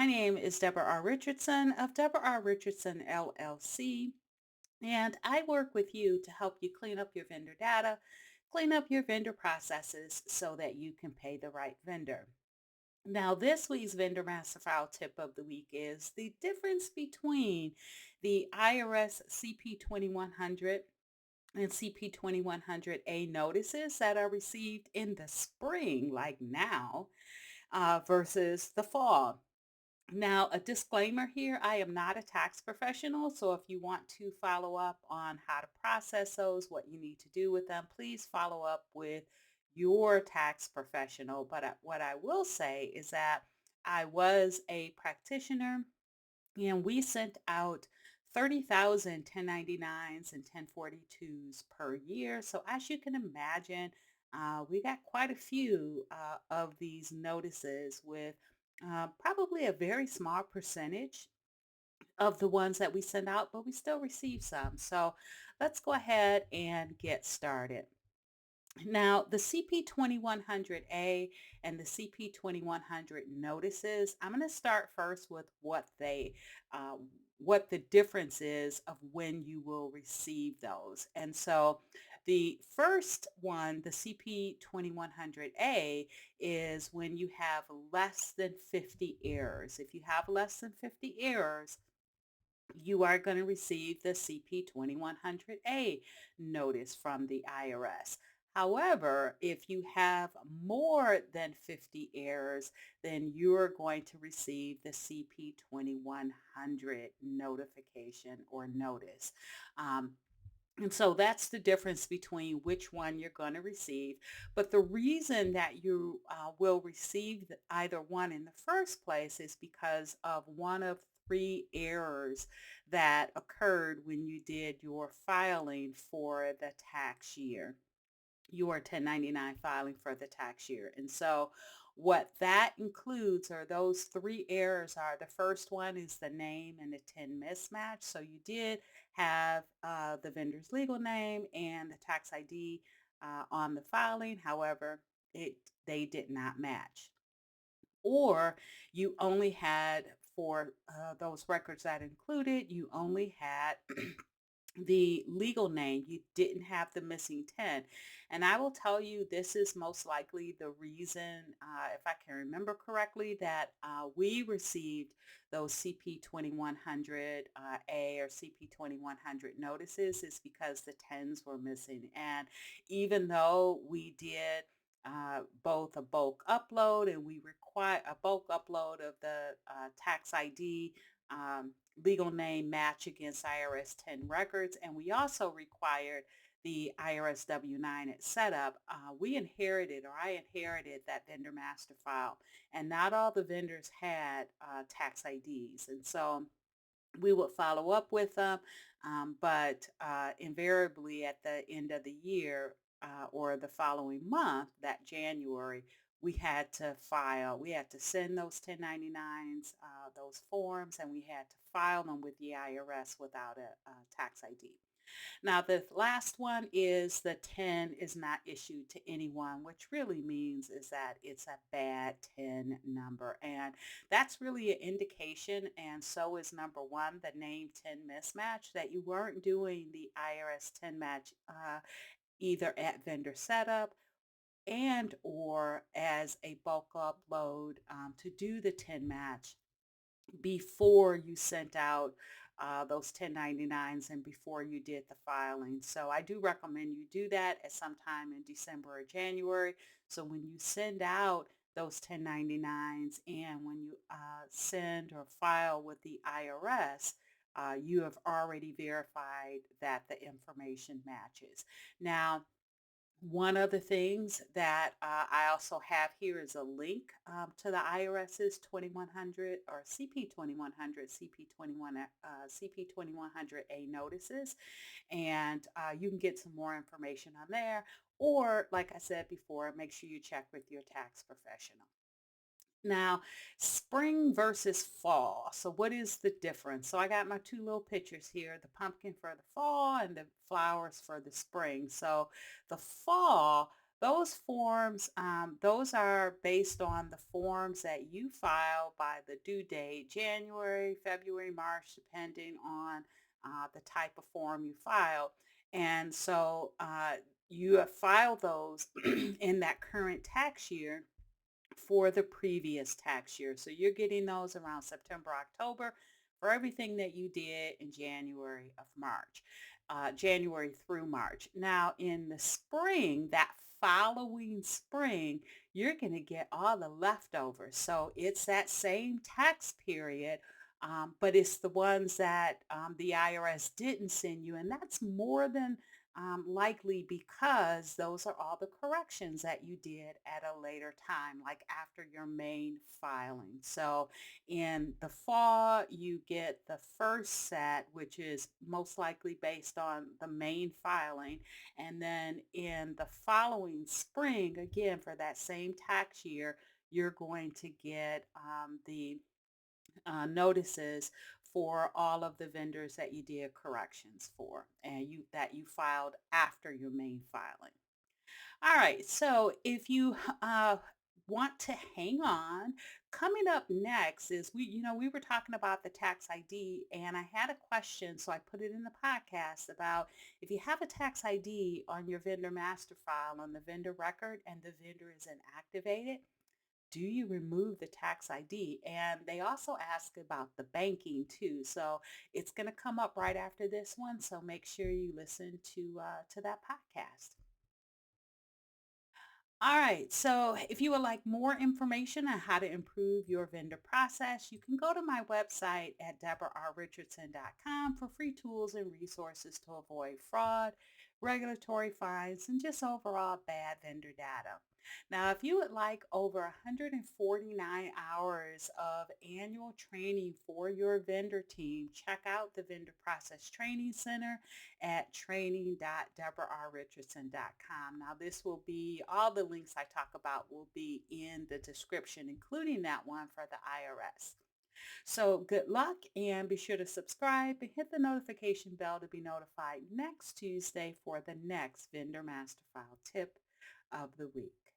My name is Debra R. Richardson of Debra R. Richardson LLC, and I work with you to help you clean up your vendor data, clean up your vendor processes so that you can pay the right vendor. Now, this week's Vendor Master File tip of the week is the difference between the IRS CP2100 and CP2100A notices that are received in the spring, like now, versus the fall. Now, a disclaimer here, I am not a tax professional, so if you want to follow up on how to process those, what you need to do with them, please follow up with your tax professional. But what I will say is that I was a practitioner and we sent out 30,000 1099s and 1042s per year. So as you can imagine, we got quite a few of these notices with probably a very small percentage of the ones that we send out, but we still receive some. So let's go ahead and get started. Now, the CP2100A and the CP2100 notices, I'm going to start first with uh, what the difference is of when you will receive those. And so the first one, the CP2100A, is when you have less than 50 errors. If you have less than 50 errors, you are going to receive the CP2100A notice from the IRS. However, if you have more than 50 errors, then you're going to receive the CP2100 notification or notice. Um, and so that's the difference between which one you're going to receive. But the reason that you will receive either one in the first place is because of one of three errors that occurred when you did your filing for the tax year, your 1099 filing for the tax year. And so what that includes are those three errors are the first one is the name and the 10 mismatch. So you did have the vendor's legal name and the tax ID on the filing. However, they did not match. Or you only had for those records that included, you only had the legal name, you didn't have the missing 10. And I will tell you, this is most likely the reason, if I can remember correctly, that we received those CP2100 A or CP2100 notices is because the 10s were missing. And even though we did both a bulk upload and we require a bulk upload of the tax ID, legal name match against IRS 10 records, and we also required the IRS W-9 at setup. We inherited, or I inherited that vendor master file, and not all the vendors had tax IDs, and so we would follow up with them, but invariably at the end of the year or the following month, that January, we had to send those 1099s, those forms, and we had to file them with the IRS without a tax ID. Now, the last one is the 10 is not issued to anyone, which really means is that it's a bad 10 number. And that's really an indication, and so is number one, the name 10 mismatch, that you weren't doing the IRS 10 match either at vendor setup and or as a bulk upload to do the 10 match before you sent out those 1099s and before you did the filing. So I do recommend you do that at some time in December or January. So when you send out those 1099s and when you send or file with the IRS, you have already verified that the information matches. Now, one of the things that I also have here is a link to the IRS's 2100 or CP2100, CP2100A notices, and you can get some more information on there. Or, like I said before, make sure you check with your tax professional. Now, spring versus fall. So what is the difference? So I got my two little pictures here, the pumpkin for the fall and the flowers for the spring. So the fall, Those forms, those are based on the forms that you file by the due date, January, February, March, depending on the type of form you filed. And so you have filed those in that current tax year for the previous tax year. So you're getting those around September, October for everything that you did in January through March. Now in the spring, that following spring, you're going to get all the leftovers. So it's that same tax period. But it's the ones that the IRS didn't send you. And that's more than likely because those are all the corrections that you did at a later time, like after your main filing. So in the fall, you get the first set, which is most likely based on the main filing. And then in the following spring, again, for that same tax year, you're going to get the notices for all of the vendors that you did corrections for and you filed after your main filing. All right, so if you want to hang on, coming up next is we were talking about the tax ID and I had a question, so I put it in the podcast about if you have a tax ID on your vendor master file on the vendor record and the vendor is inactivated, do you remove the tax ID? And they also ask about the banking too. So it's going to come up right after this one. So make sure you listen to that podcast. All right. So if you would like more information on how to improve your vendor process, you can go to my website at deborarrichardson.com for free tools and resources to avoid fraud, regulatory fines, and just overall bad vendor data. Now, if you would like over 149 hours of annual training for your vendor team, check out the Vendor Process Training Center at training.deborarrichardson.com. Now, this will be, all the links I talk about will be in the description, including that one for the IRS. So good luck and be sure to subscribe and hit the notification bell to be notified next Tuesday for the next Vendor Master File tip of the week.